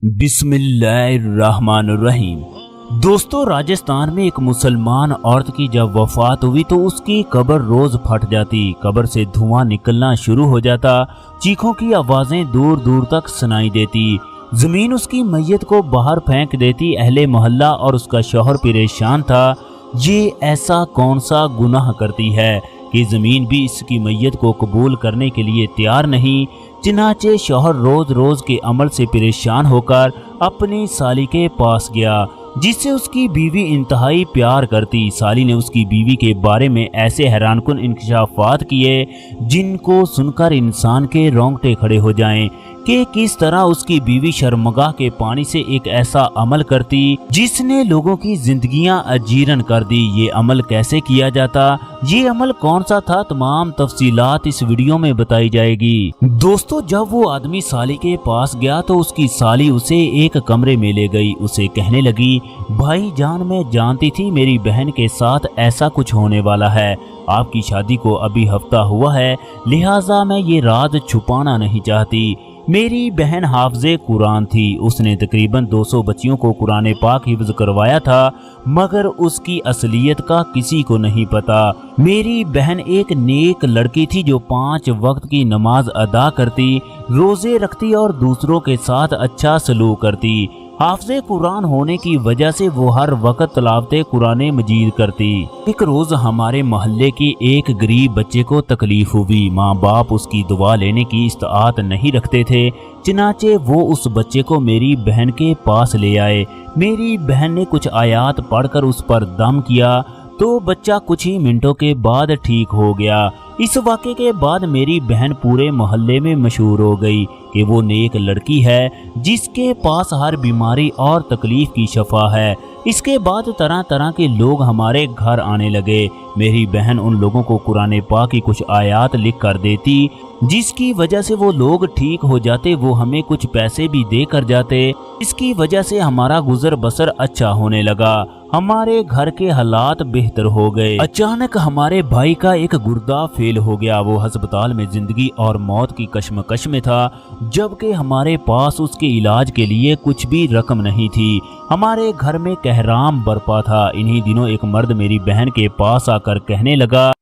बिस्मिल्लाहिर्रहमानिर्रहीम। दोस्तों, राजस्थान में एक मुसलमान औरत की जब वफात हुई तो उसकी कब्र रोज फट जाती, कब्र से धुआं निकलना शुरू हो जाता, चीखों की आवाजें दूर दूर तक सुनाई देती, जमीन उसकी मैयत को बाहर फेंक देती। अहले मोहल्ला और उसका शौहर परेशान था, ये ऐसा कौन सा गुनाह करती है कि जमीन भी इसकी मैयत को कबूल करने के लिए तैयार नहीं। चनाचे शौहर रोज रोज के अमल से परेशान होकर अपनी साली के पास गया, जिससे उसकी बीवी इंतहाई प्यार करती। साली ने उसकी बीवी के बारे में ऐसे हैरानकुन इंकशाफात किए जिनको सुनकर इंसान के रोंगटे खड़े हो जाएं कि किस तरह उसकी बीवी शर्मगाह के पानी से एक ऐसा अमल करती जिसने लोगों की जिंदगियां अजीरन कर दी। ये अमल कैसे किया जाता, ये अमल कौन सा था, तमाम तफसीलात इस वीडियो में बताई जाएगी। दोस्तों, जब वो आदमी साली के पास गया तो उसकी साली उसे एक कमरे में ले गई। उसे कहने लगी, भाई जान, मैं जानती थी मेरी बहन के साथ ऐसा कुछ होने वाला है। आपकी शादी को अभी हफ्ता हुआ है, लिहाजा मैं ये राज छुपाना नहीं चाहती। मेरी बहन हाफिज़े कुरान थी, उसने तकरीबन 200 बच्चियों को कुरान पाक हिफ्ज़ करवाया था, मगर उसकी असलियत का किसी को नहीं पता। मेरी बहन एक नेक लड़की थी जो 5 वक्त की नमाज अदा करती, रोज़े रखती और दूसरों के साथ अच्छा सलूक करती। हाफिज़े कुरान होने की वजह से वो हर वक्त तलावते कुरान मजीद करती। एक रोज हमारे मोहल्ले के एक गरीब बच्चे को तकलीफ हुई। माँ बाप उसकी दुआ लेने की इस्तात नहीं रखते थे, चनाचे वो उस बच्चे को मेरी बहन के पास ले आए। मेरी बहन ने कुछ आयात पढ़कर उस पर दम किया तो बच्चा कुछ ही मिनटों के बाद ठीक हो गया। इस वाक़े के बाद मेरी बहन पूरे मोहल्ले में मशहूर हो गई कि वो नेक लड़की है जिसके पास हर बीमारी और तकलीफ की शफा है। इसके बाद तरह तरह के लोग हमारे घर आने लगे। मेरी बहन उन लोगों को कुरान पाक की कुछ आयात लिख कर देती, जिसकी वजह से वो लोग ठीक हो जाते। वो हमें कुछ पैसे भी दे कर जाते, इसकी वजह से हमारा गुजर बसर अच्छा होने लगा। हमारे घर के हालात बेहतर हो गए। अचानक हमारे भाई का एक गुर्दा फेल हो गया। वो अस्पताल में जिंदगी और मौत की कश्मकश में था, जबकि हमारे पास उसके इलाज के लिए कुछ भी रकम नहीं थी। हमारे घर में कहराम बरपा था। इन्हीं दिनों एक मर्द मेरी बहन के पास आकर कहने लगा,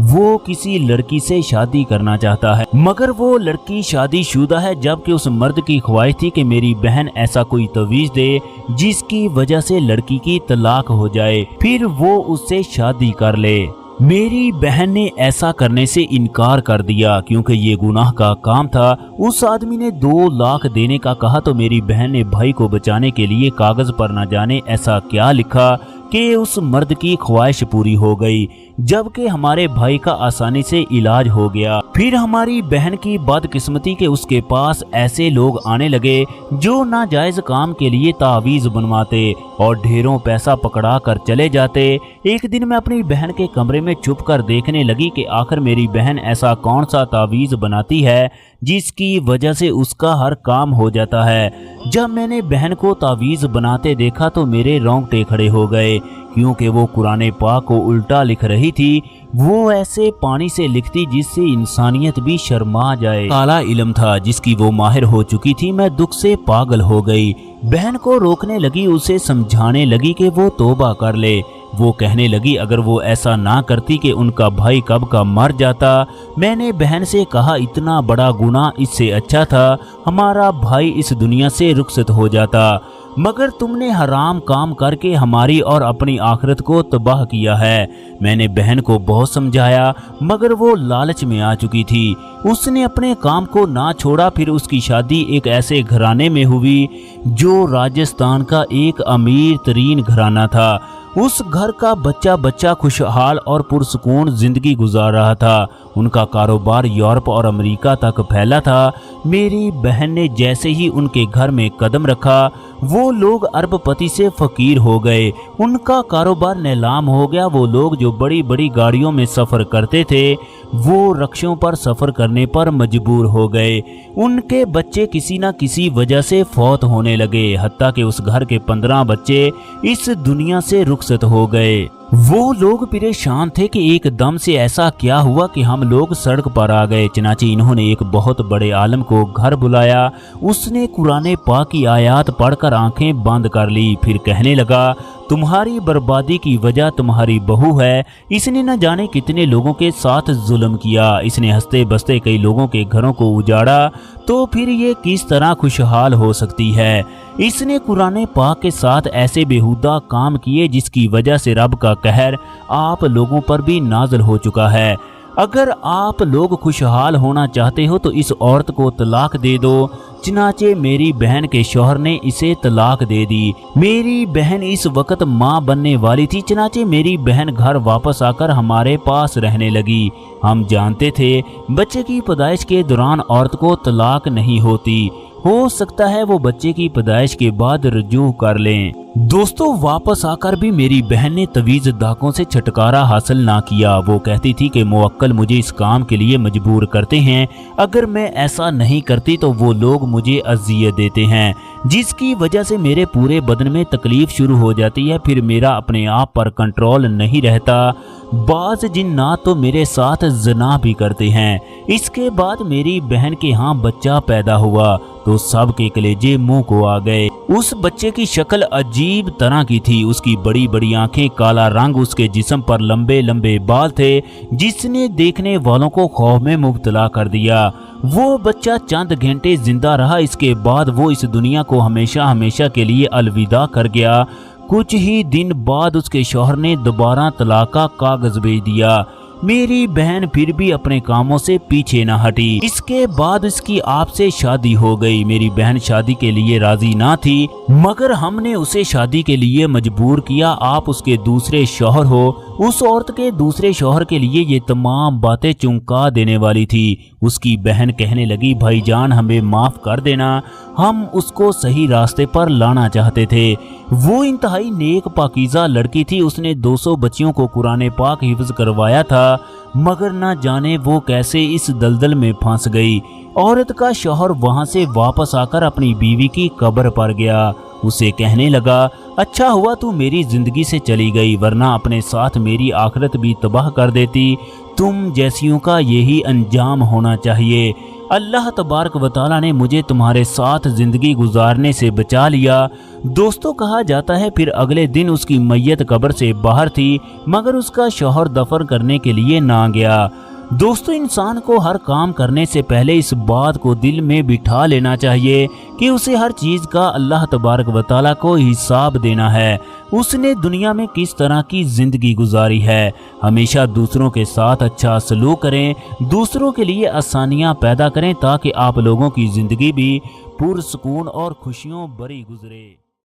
वो किसी लड़की से शादी करना चाहता है, मगर वो लड़की शादीशुदा है। जबकि उस मर्द की ख्वाहिश थी कि मेरी बहन ऐसा कोई तवीज दे जिसकी वजह से लड़की की तलाक हो जाए, फिर वो उससे शादी कर ले। मेरी बहन ने ऐसा करने से इनकार कर दिया क्योंकि ये गुनाह का काम था। उस आदमी ने 2 लाख देने का कहा तो मेरी बहन ने भाई को बचाने के लिए कागज पर न जाने ऐसा क्या लिखा कि उस मर्द की ख्वाहिश पूरी हो गई, जबकि हमारे भाई का आसानी से इलाज हो गया। फिर हमारी बहन की बदकिस्मती के उसके पास ऐसे लोग आने लगे जो नाजायज काम के लिए तावीज बनवाते और ढेरों पैसा पकड़ा कर चले जाते। एक दिन मैं अपनी बहन के कमरे में छुप कर देखने लगी कि आखिर मेरी बहन ऐसा कौन सा तावीज बनाती है जिसकी वजह से उसका हर काम हो जाता है। जब मैंने बहन को तावीज बनाते देखा तो मेरे रोंगटे खड़े हो गए, क्योंकि वो कुरान पाक को उल्टा लिख रही थी। वो ऐसे पानी से लिखती जिससे इंसानियत भी शर्मा जाए। काला इल्म था जिसकी वो माहिर हो चुकी थी। मैं दुख से पागल हो गई। बहन को रोकने लगी, उसे समझाने लगी कि वो तौबा कर ले। वो कहने लगी अगर वो ऐसा ना करती कि उनका भाई कब का मर जाता। मैंने बहन से कहा, इतना बड़ा गुनाह, इससे अच्छा था हमारा भाई इस दुनिया से रुखसत हो जाता, मगर तुमने हराम काम करके हमारी और अपनी आखिरत को तबाह किया है। मैंने बहन को बहुत समझाया, मगर वो लालच में आ चुकी थी। उसने अपने काम को ना छोड़ा। फिर उसकी शादी एक ऐसे घराने में हुई जो राजस्थान का एक अमीर तरीन घराना था। उस घर का बच्चा बच्चा खुशहाल और पुरसुकून जिंदगी गुजार रहा था। उनका कारोबार यूरोप और अमेरिका तक फैला था। मेरी बहन ने जैसे ही उनके घर में कदम रखा, वो लोग अरबपति से फकीर हो गए। उनका कारोबार नीलाम हो गया। वो लोग जो बड़ी बड़ी गाड़ियों में सफ़र करते थे, वो रक्षों पर सफ़र करने पर मजबूर हो गए। उनके बच्चे किसी न किसी वजह से फौत होने लगे, हत्ता कि उस घर के 15 बच्चे इस दुनिया से रुखसत हो गए। वो लोग परेशान थे कि एकदम से ऐसा क्या हुआ कि हम लोग सड़क पर आ गए। चनाचे इन्होंने एक बहुत बड़े आलम को घर बुलाया। उसने कुरान पाक की आयत पढ़कर आंखें बंद कर ली। फिर कहने लगा, तुम्हारी बर्बादी की वजह तुम्हारी बहू है। इसने न जाने कितने लोगों के साथ जुल्म किया। इसने हंसते बसते कई लोगों के घरों को उजाड़ा, तो फिर ये किस तरह खुशहाल हो सकती है। इसने कुरान पाक के साथ ऐसे बेहुदा काम किए जिसकी वजह से रब का कहर आप लोगों पर भी नाज़िल हो चुका है। अगर आप लोग खुशहाल होना चाहते हो तो इस औरत को तलाक दे दो। चनाचे मेरी बहन के शौहर ने इसे तलाक दे दी। मेरी बहन इस वक्त माँ बनने वाली थी। चनाचे मेरी बहन घर वापस आकर हमारे पास रहने लगी। हम जानते थे बच्चे की पैदाइश के दौरान औरत को तलाक नहीं होती। हो सकता है वो बच्चे की पैदाइश के बाद रजू कर लें। दोस्तों, वापस आकर भी मेरी बहन ने तवीज़ दागों से छुटकारा हासिल ना किया। वो कहती थी कि मुवक्किल मुझे इस काम के लिए मजबूर करते हैं। अगर मैं ऐसा नहीं करती तो वो लोग मुझे अजियत देते हैं, जिसकी वजह से मेरे पूरे बदन में तकलीफ शुरू हो जाती है। फिर मेरा अपने आप पर कंट्रोल नहीं रहता। बाज जिन्नात तो मेरे साथ ज़िना भी करते हैं। इसके बाद मेरी बहन के यहाँ बच्चा पैदा हुआ तो सब के कलेजे मुंह को आ गए। उस बच्चे की शक्ल अजीब तरह की थी। उसकी बड़ी बड़ी आंखें, काला रंग, उसके जिस्म पर लंबे लंबे बाल थे, जिसने देखने वालों को खौफ में मुब्तला कर दिया। वो बच्चा चंद घंटे जिंदा रहा। इसके बाद वो इस दुनिया को हमेशा हमेशा के लिए अलविदा कर गया। कुछ ही दिन बाद उसके शौहर ने दोबारा तलाक का कागज भेज दिया। मेरी बहन फिर भी अपने कामों से पीछे न हटी। इसके बाद इसकी आपसे शादी हो गई। मेरी बहन शादी के लिए राजी ना थी, मगर हमने उसे शादी के लिए मजबूर किया। आप उसके दूसरे शौहर हो। उस औरत के दूसरे शौहर के लिए ये तमाम बातें चौंका देने वाली थी। उसकी बहन कहने लगी, भाईजान हमें माफ कर देना, हम उसको सही रास्ते पर लाना चाहते थे। वो इंतहाई नेक पाकीज़ा लड़की थी। उसने 200 बच्चियों को कुरान पाक हिफ्ज करवाया था, मगर न जाने वो कैसे इस दलदल में फंस गई। औरत का शौहर वहां से वापस आकर अपनी बीवी की कब्र पर गया। उसे कहने लगा, अच्छा हुआ तू मेरी जिंदगी से चली गई, वरना अपने साथ मेरी आखिरत भी तबाह कर देती। तुम जैसियों का यही अंजाम होना चाहिए। अल्लाह तबारक व तआला ने मुझे तुम्हारे साथ जिंदगी गुजारने से बचा लिया। दोस्तों, कहा जाता है फिर अगले दिन उसकी मैयत कब्र से बाहर थी, मगर उसका शौहर दफन करने के लिए ना गया। दोस्तों, इंसान को हर काम करने से पहले इस बात को दिल में बिठा लेना चाहिए कि उसे हर चीज़ का अल्लाह तबारक व तआला को हिसाब देना है। उसने दुनिया में किस तरह की ज़िंदगी गुजारी है। हमेशा दूसरों के साथ अच्छा सलूक करें, दूसरों के लिए आसानियाँ पैदा करें, ताकि आप लोगों की ज़िंदगी भी पुरसुकून और खुशियों भरी गुजरे।